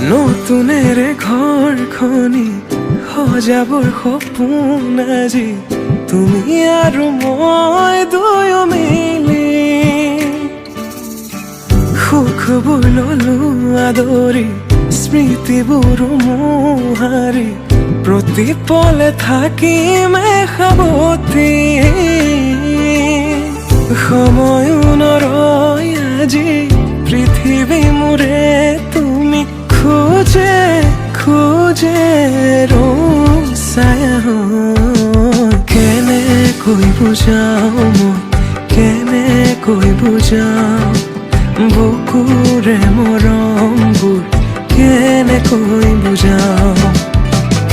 নতুনেৰে ঘৰখনি সজাবৰ সপোন আজি তুমি আৰু মই দুয়ো মিলি সুখবোৰ ললো আদৰি স্মৃতিবোৰ মোহাৰি প্ৰতি পলে থাকিম সাৱতি সময়ো নৰয় আজি পৃথিৱী মোৰে তুমি খোজে খোজে ছায়া কেনেকৈ বুজাও মই কেনেকৈ বুজাও বুকুৰে মৰমবোৰ কেনেকৈ বুজাও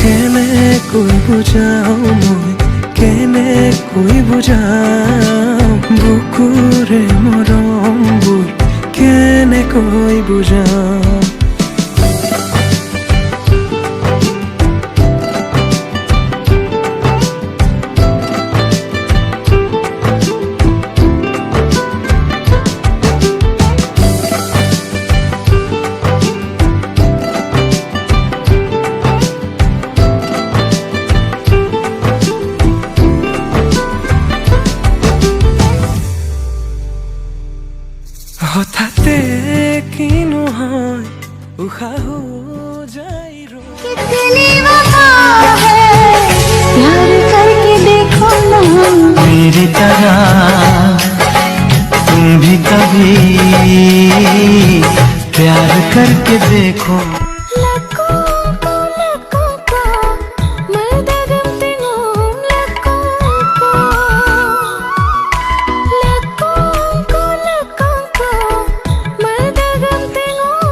কেনেকৈ বুজাও মই কেনেকৈ বুজাও বুকুৰে মৰমবোৰ কেনেকৈ বুজাও হঠাতে কিনো হয় উশাহ যায় कितनी वफा है प्यार करके देखो ना मेरी तरह तुम भी कभी प्यार करके देखो।